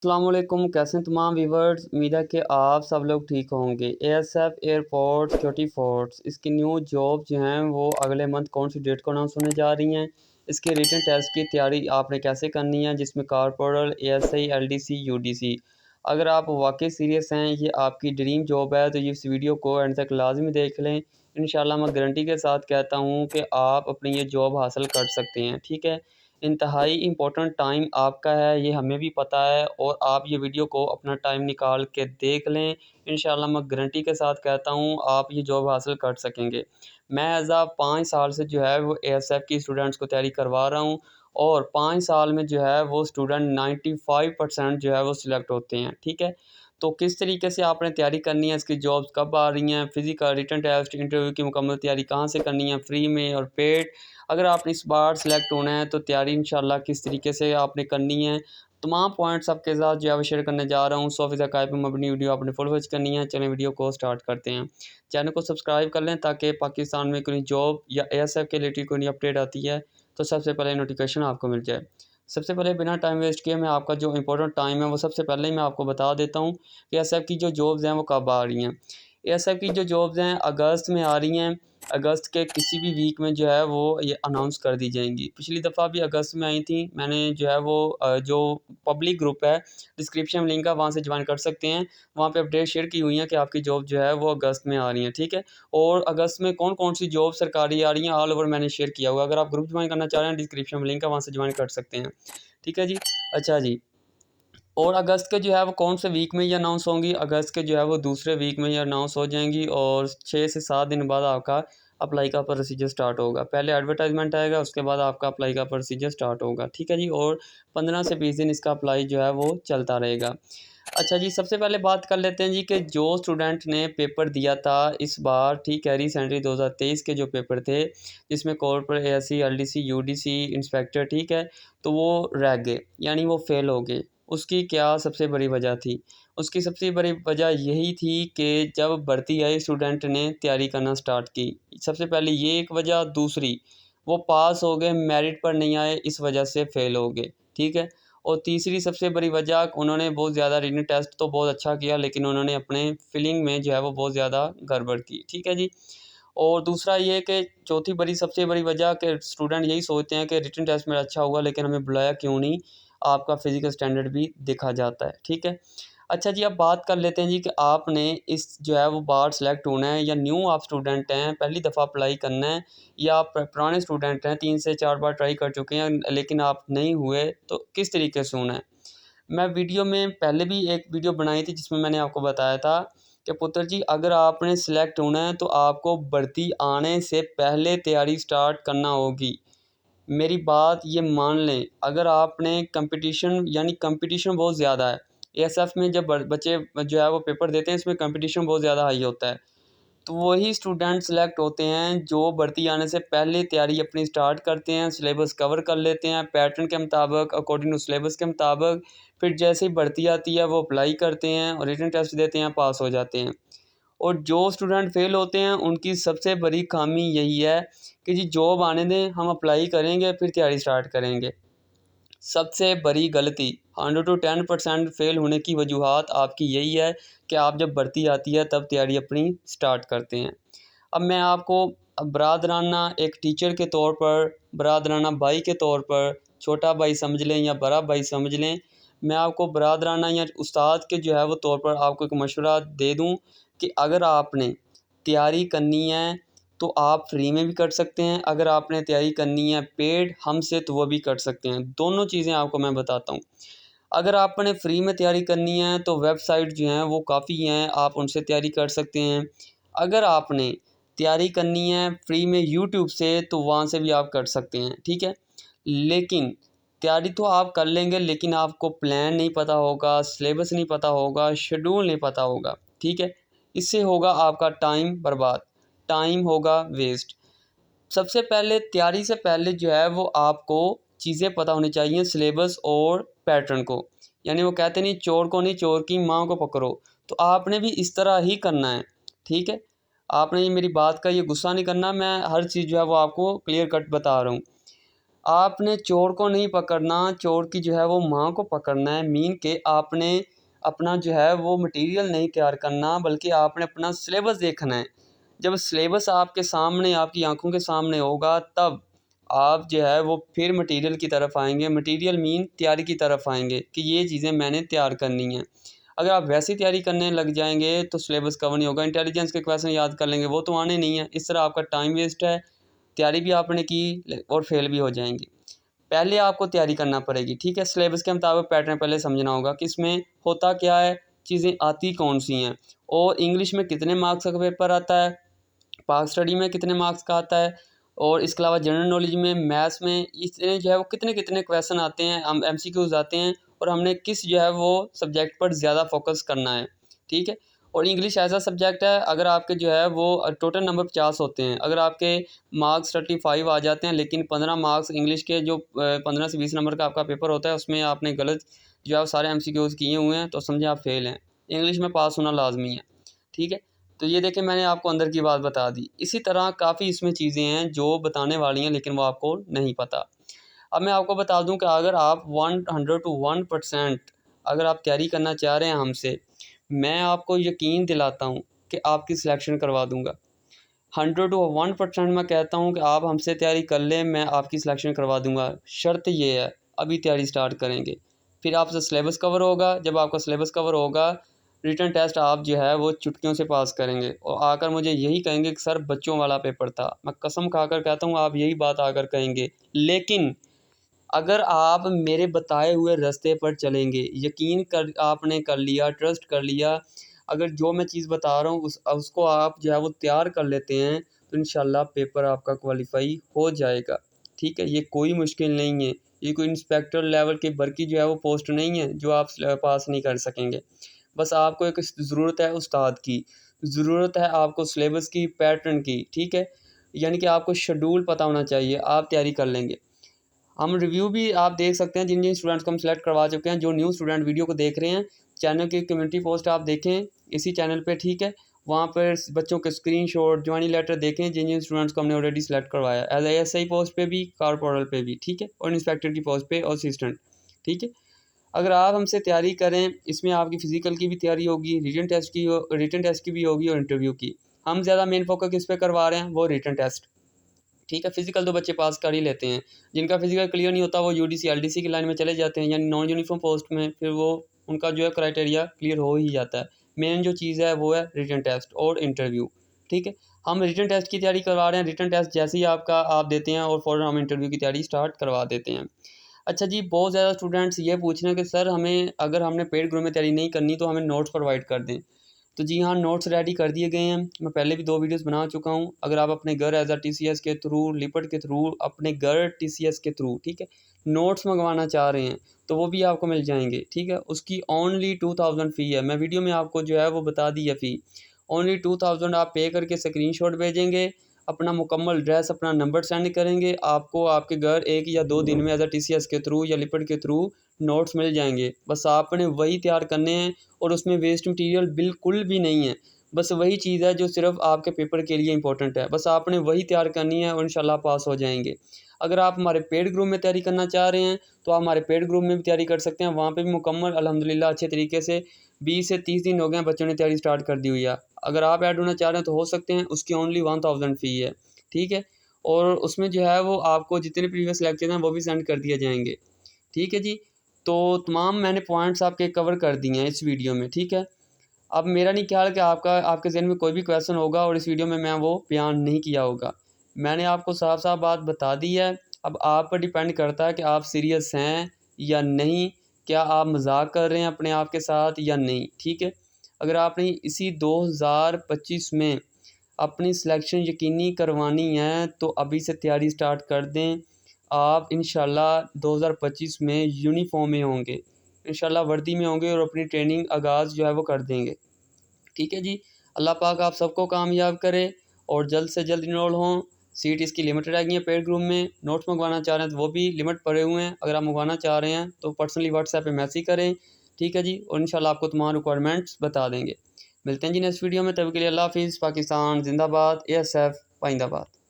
अस्सलाम वालेकुम, कैसे हैं तमाम व्यूवर्स। उम्मीद है कि आप सब लोग ठीक होंगे। एएसएफ एयरपोर्ट सिक्योरिटी फोर्स इसकी न्यू जॉब जो हैं वो अगले मंथ कौन सी डेट को अनाउंस होने जा रही हैं। इसके रिटन टेस्ट की तैयारी आपने कैसे करनी है, जिसमें कॉर्पोरल, एएसआई, एलडीसी, यूडीसी। अगर आप वाकई सीरियस हैं, ये आपकी ड्रीम जॉब है, तो ये इस वीडियो को एंड तक लाजमी देख लें। इंशाल्लाह मैं गारंटी के साथ कहता हूँ कि आप अपनी ये जॉब हासिल कर सकते हैं। ठीक है, इंतहाई इम्पोर्टेंट टाइम आपका है, ये हमें भी पता है, और आप ये वीडियो को अपना टाइम निकाल के देख लें। इंशाल्लाह मैं गारंटी के साथ कहता हूँ आप ये जॉब हासिल कर सकेंगे। मैं एज़ आ 5 साल से जो है वो एएसएफ की स्टूडेंट्स को तैयारी करवा रहा हूँ, और 5 साल में जो है वो स्टूडेंट 95% जो है वो सिलेक्ट होते हैं। ठीक है, तो किस तरीके से आपने तैयारी करनी है, इसकी जॉब्स कब आ रही हैं, फिज़िकल, रिटन टेस्ट, इंटरव्यू की मुकम्मल तैयारी कहाँ से करनी है, फ्री में और पेड। अगर आपने इस बार सेलेक्ट होना है तो तैयारी इंशाल्लाह किस तरीके से आपने करनी है, तमाम पॉइंट्स आपके साथ जो है वो शेयर करने जा रहा हूँ। 100% कायद में अपनी वीडियो आपने फुल वॉच करनी है। चलें वीडियो को स्टार्ट करते हैं। चैनल को सब्सक्राइब कर लें ताकि पाकिस्तान में कोई जॉब या एएसएफ के रिलेटेड कोई अपडेट आती है तो सबसे पहले नोटिफिकेशन आपको मिल जाए। सबसे पहले बिना टाइम वेस्ट किए मैं आपका जो इंपॉर्टेंट टाइम है वो सबसे पहले ही मैं आपको बता देता हूँ कि एएसएफ की जो जॉब्स हैं वो कब आ रही हैं। एएसएफ की जो जॉब्स हैं अगस्त में आ रही हैं। अगस्त के किसी भी वीक में जो है वो ये अनाउंस कर दी जाएंगी। पिछली दफ़ा भी अगस्त में आई थी। मैंने जो है वो जो पब्लिक ग्रुप है, डिस्क्रिप्शन में लिंक है, वहाँ से ज्वाइन कर सकते हैं। वहाँ पे अपडेट शेयर की हुई है कि आपकी जॉब जो है वो अगस्त में आ रही है। ठीक है, और अगस्त में कौन कौन सी जॉब सरकारी आ रही हैं ऑल ओवर मैंने शेयर किया हुआ है। अगर आप ग्रुप ज्वाइन करना चाह रहे हैं, डिस्क्रिप्शन में लिंक है, वहाँ से ज्वाइन कर सकते हैं। ठीक है जी। अच्छा जी, और अगस्त के जो है वो कौन से वीक में ये अनाउंस होंगी। अगस्त के जो है वो दूसरे वीक में ये अनाउंस हो जाएंगी, और 6 से 7 दिन बाद आपका अप्लाई का प्रोसीजर स्टार्ट होगा। पहले एडवर्टाइजमेंट आएगा, उसके बाद आपका अप्लाई का प्रोसीजर स्टार्ट होगा। ठीक है जी, और 15 से 20 दिन इसका अप्लाई जो है वो चलता रहेगा। अच्छा जी, सबसे पहले बात कर लेते हैं जी कि जो स्टूडेंट ने पेपर दिया था इस बार, ठीक है, रिसेंटली 2023 के जो पेपर थे, जिसमें corporate, ASC, LDC, UDC, inspector, ठीक है, तो वो रह गए, यानी वो फेल हो गए। उसकी क्या सबसे बड़ी वजह थी? उसकी सबसे बड़ी वजह यही थी कि जब भर्ती आई स्टूडेंट ने तैयारी करना स्टार्ट की। सबसे पहले ये एक वजह, दूसरी वो पास हो गए, मेरिट पर नहीं आए, इस वजह से फेल हो गए। ठीक है, और तीसरी सबसे बड़ी वजह, उन्होंने बहुत ज़्यादा रीजनिंग टेस्ट तो बहुत अच्छा किया, लेकिन उन्होंने अपने फिलिंग में जो है वो बहुत ज़्यादा गड़बड़ की। ठीक है जी, और दूसरा ये कि चौथी बड़ी सबसे बड़ी वजह कि स्टूडेंट यही सोचते हैं कि रिटन टेस्ट मेरा अच्छा हुआ, लेकिन हमें बुलाया क्यों नहीं, आपका फिजिकल स्टैंडर्ड भी देखा जाता है। ठीक है, अच्छा जी, अब बात कर लेते हैं जी कि आपने इस जो है वो बार सेलेक्ट होना है, या न्यू आप स्टूडेंट हैं, पहली दफ़ा अप्लाई करना है, या आप पुराने स्टूडेंट हैं, 3 से 4 बार ट्राई कर चुके हैं लेकिन आप नहीं हुए, तो किस तरीके से होना है। मैं वीडियो में पहले भी एक वीडियो बनाई थी जिसमें मैंने आपको बताया था कि पुत्र जी, अगर आपने सिलेक्ट होना है तो आपको भर्ती आने से पहले तैयारी स्टार्ट करना होगी। मेरी बात ये मान लें, अगर आपने कंपटीशन, यानी कंपटीशन बहुत ज़्यादा है एएसएफ में, जब बच्चे जो है वो पेपर देते हैं, इसमें कंपटीशन बहुत ज़्यादा हाई होता है। तो वही स्टूडेंट सेलेक्ट होते हैं जो भर्ती आने से पहले तैयारी अपनी स्टार्ट करते हैं, सिलेबस कवर कर लेते हैं पैटर्न के मुताबिक, अकॉर्डिंग टू सिलेबस के मुताबिक। फिर जैसे ही भर्ती आती है वो अप्लाई करते हैं और रिटन टेस्ट देते हैं, पास हो जाते हैं। और जो स्टूडेंट फेल होते हैं उनकी सबसे बड़ी खामी यही है कि जी जॉब आने दें, हम अप्लाई करेंगे, फिर तैयारी स्टार्ट करेंगे। सबसे बड़ी गलती, 100 to 10% फेल होने की वजूहात आपकी यही है कि आप जब भर्ती आती है तब तैयारी अपनी स्टार्ट करते हैं। अब मैं आपको बरादराना एक टीचर के तौर पर, बरादराना भाई के तौर पर, छोटा भाई समझ लें या बड़ा भाई समझ लें, मैं आपको बरादराना या उस्ताद के जो है वो तौर पर आपको एक मशवरा दे दूं कि अगर आपने तैयारी करनी है तो आप फ्री में भी कर सकते हैं, अगर आपने तैयारी करनी है पेड हमसे तो वो भी कर सकते हैं। दोनों चीज़ें आपको मैं बताता हूँ। अगर आपने फ्री में तैयारी करनी है तो वेबसाइट जो हैं वो काफ़ी हैं, आप उनसे तैयारी कर सकते हैं। अगर आपने तैयारी करनी है फ्री में यूट्यूब से तो वहाँ से भी आप कर सकते हैं। ठीक है, लेकिन तैयारी तो आप कर लेंगे, लेकिन आपको प्लान नहीं पता होगा, सिलेबस नहीं पता होगा, शेड्यूल नहीं पता होगा। ठीक है, इससे होगा आपका टाइम बर्बाद, टाइम होगा वेस्ट। सबसे पहले तैयारी से पहले जो है वो आपको चीज़ें पता होनी चाहिए, सिलेबस और पैटर्न को। यानी वो कहते नहीं, चोर को नहीं चोर की माँ को पकड़ो, तो आपने भी इस तरह ही करना है। ठीक है, आपने ये मेरी बात का ये गुस्सा नहीं करना, मैं हर चीज़ जो है वो आपको क्लियर कट बता रहा हूँ। आपने चोर को नहीं पकड़ना, चोर की जो है वो माँ को पकड़ना है। मीन के आपने अपना जो है वो मटेरियल नहीं तैयार करना, बल्कि आपने अपना सिलेबस देखना है। जब सिलेबस आपके सामने, आपकी आंखों के सामने होगा, तब आप जो है वो फिर मटेरियल की तरफ आएंगे। मटेरियल मीन तैयारी की तरफ आएंगे कि ये चीज़ें मैंने तैयार करनी हैं। अगर आप वैसी तैयारी करने लग जाएंगे तो सिलेबस कवर नहीं होगा। इंटेलिजेंस के क्वेश्चन याद कर लेंगे, वो तो आने नहीं है। इस तरह आपका टाइम वेस्ट है, तैयारी भी आपने की और फेल भी हो जाएंगी। पहले आपको तैयारी करना पड़ेगी, ठीक है। सिलेबस के मुताबिक पैटर्न पहले समझना होगा कि इसमें होता क्या है, चीज़ें आती कौन सी हैं, और इंग्लिश में कितने मार्क्स का पेपर आता है, पाक स्टडी में कितने मार्क्स का आता है, और इसके अलावा जनरल नॉलेज में, मैथ्स में इसमें जो है वो कितने कितने क्वेश्चन आते हैं, हम एमसीक्यूज आते हैं, और हमने किस जो है वो सब्जेक्ट पर ज़्यादा फोकस करना है, ठीक है। और इंग्लिश ऐसा सब्जेक्ट है, अगर आपके जो है वो टोटल नंबर 50 होते हैं, अगर आपके मार्क्स 35 आ जाते हैं, लेकिन 15 मार्क्स इंग्लिश के जो 15 से 20 नंबर का आपका पेपर होता है उसमें आपने गलत जो है सारे एमसीक्यूज किए हुए हैं, तो समझे आप फेल हैं। इंग्लिश में पास होना लाजमी है, ठीक है। तो ये देखें, मैंने आपको अंदर की बात बता दी। इसी तरह काफ़ी इसमें चीज़ें हैं जो बताने वाली हैं, लेकिन वो आपको नहीं पता। अब मैं आपको बता दूं कि अगर आप 100 to 1% अगर आप तैयारी करना चाह रहे हैं हमसे, मैं आपको यकीन दिलाता हूं कि आपकी सिलेक्शन करवा दूंगा। 100 to 1% मैं कहता हूं कि आप हमसे तैयारी कर लें, मैं आपकी सिलेक्शन करवा दूंगा। शर्त ये है, अभी तैयारी स्टार्ट करेंगे, फिर आपसे सिलेबस कवर होगा। जब आपका सिलेबस कवर होगा, रिटन टेस्ट आप जो है वो चुटकियों से पास करेंगे, और आकर मुझे यही कहेंगे कि सर बच्चों वाला पेपर था। मैं कसम खाकर कहता हूँ, आप यही बात आकर कहेंगे। लेकिन अगर आप मेरे बताए हुए रास्ते पर चलेंगे, यकीन कर आपने कर लिया, ट्रस्ट कर लिया, अगर जो मैं चीज़ बता रहा हूँ उसको आप जो है वो तैयार कर लेते हैं, तो इंशाल्लाह पेपर आपका क्वालिफाई हो जाएगा, ठीक है। ये कोई मुश्किल नहीं है, ये कोई इंस्पेक्टर लेवल के भर्ती जो है वो पोस्ट नहीं है जो आप पास नहीं कर सकेंगे। बस आपको एक ज़रूरत है उस्ताद की, ज़रूरत है आपको सिलेबस की, पैटर्न की, ठीक है। यानी कि आपको शेड्यूल पता होना चाहिए, आप तैयारी कर लेंगे। हम रिव्यू भी आप देख सकते हैं, जिन जिन स्टूडेंट्स को हम सेलेक्ट करवा चुके हैं। जो न्यू स्टूडेंट वीडियो को देख रहे हैं, चैनल की कम्युनिटी पोस्ट आप देखें इसी चैनल पे, ठीक है। वहाँ पर बच्चों के स्क्रीनशॉट, ज्वाइनिंग लेटर देखें, जिन जिन स्टूडेंट्स को हमने ऑलरेडी सेलेक्ट करवाया, एज एएसआई पोस्ट पे भी, कारपोरल पे भी, ठीक है, और इंस्पेक्टर की पोस्ट पे और असिस्टेंट, ठीक है। अगर आप हमसे तैयारी करें, इसमें आपकी फ़िज़िकल की भी तैयारी होगी, रिटन टेस्ट की भी होगी, और इंटरव्यू की। हम ज़्यादा मेन फोकस किस पे करवा रहे हैं, वो रिटन टेस्ट, ठीक है। फिजिकल तो बच्चे पास कर ही लेते हैं। जिनका फिजिकल क्लियर नहीं होता वो यूडीसी एलडीसी की लाइन में चले जाते हैं, यानी नॉन यूनिफॉर्म पोस्ट में, फिर वो उनका जो है क्राइटेरिया क्लियर हो ही जाता है। मेन जो चीज़ है वो है रिटन टेस्ट और इंटरव्यू, ठीक है। हम रिटन टेस्ट की तैयारी करवा रहे हैं। रिटन टेस्ट जैसे ही आपका आप देते हैं और फ़ौरन हम इंटरव्यू की तैयारी स्टार्ट करवा देते हैं। अच्छा जी, बहुत ज़्यादा स्टूडेंट्स ये पूछ रहे हैं कि सर हमें, अगर हमने पेड ग्रुप में तैयारी नहीं करनी तो हमें नोट्स प्रोवाइड कर दें। तो जी हाँ, नोट्स रेडी कर दिए गए हैं। मैं पहले भी 2 वीडियोस बना चुका हूँ। अगर आप अपने घर एज टीसीएस के थ्रू, लिपट के थ्रू, अपने घर टीसीएस के थ्रू, ठीक है, नोट्स मंगवाना चाह रहे हैं, तो वो भी आपको मिल जाएंगे, ठीक है। उसकी ओनली 2000 फ़ी है। मैं वीडियो में आपको जो है वो बता दी है फ़ी। ओनली 2000 आप पे करके स्क्रीनशॉट भेजेंगे, अपना मुकम्मल एड्रेस, अपना नंबर सेंड करेंगे, आपको आपके घर 1 या 2 दिन में एज टीसीएस के थ्रू या लिपट के थ्रू नोट्स मिल जाएंगे। बस आपने वही तैयार करने हैं, और उसमें वेस्ट मटेरियल बिल्कुल भी नहीं है। बस वही चीज़ है जो सिर्फ आपके पेपर के लिए इंपॉर्टेंट है। बस आपने वही तैयार करनी है और इंशाल्लाह पास हो जाएंगे। अगर आप हमारे पेड ग्रुप में तैयारी करना चाह रहे हैं, तो आप हमारे पेड ग्रुप में भी तैयारी कर सकते हैं। वहाँ पे भी मुकम्मल अल्हम्दुलिल्लाह अच्छे तरीके से 20 से 30 दिन हो गए हैं, बच्चों ने तैयारी स्टार्ट कर दी हुई है। अगर आप ऐड होना चाह रहे हैं तो हो सकते हैं, उसकी ओनली 1000 फ़ी है, ठीक है। और उसमें जो है वो आपको जितने प्रीवियस लेक्चर हैं वो भी सेंड कर दिए जाएंगे, ठीक है जी। तो तमाम मैंने पॉइंट्स आपके कवर कर दिए हैं इस वीडियो में, ठीक है। अब मेरा नहीं ख्याल कि आपके ज़हन में कोई भी क्वेश्चन होगा और इस वीडियो में मैं वो बयान नहीं किया होगा। मैंने आपको साफ साफ बात बता दी है। अब आप पर डिपेंड करता है कि आप सीरियस हैं या नहीं, क्या आप मजाक कर रहे हैं अपने आप के साथ या नहीं, ठीक है। अगर आपने इसी 2025 में अपनी सिलेक्शन यकीनी करवानी है तो अभी से तैयारी स्टार्ट कर दें। आप इंशाल्लाह 2025 में यूनिफॉर्म में होंगे, इंशाल्लाह वर्दी में होंगे, और अपनी ट्रेनिंग आगाज़ जो है वो कर देंगे, ठीक है जी। अल्लाह पाक आप सबको कामयाब करे और जल्द से जल्द इनरोल हों। सीट इसकी लिमिटेड आ गई है पेड ग्रुप में। नोट्स मंगवाना चाह रहे हैं तो वो भी लिमिट पड़े हुए हैं। अगर आप मंगवाना चाह रहे हैं तो पर्सनली व्हाट्सएप पे मैसेज करें, ठीक है जी, और इंशाल्लाह आपको तमाम रिक्वायरमेंट्स बता देंगे। मिलते हैं जी नेक्स्ट वीडियो में, तब के लिए अल्लाह हाफिज़। पाकिस्तान जिंदाबाद, ASF पाइंदाबाद।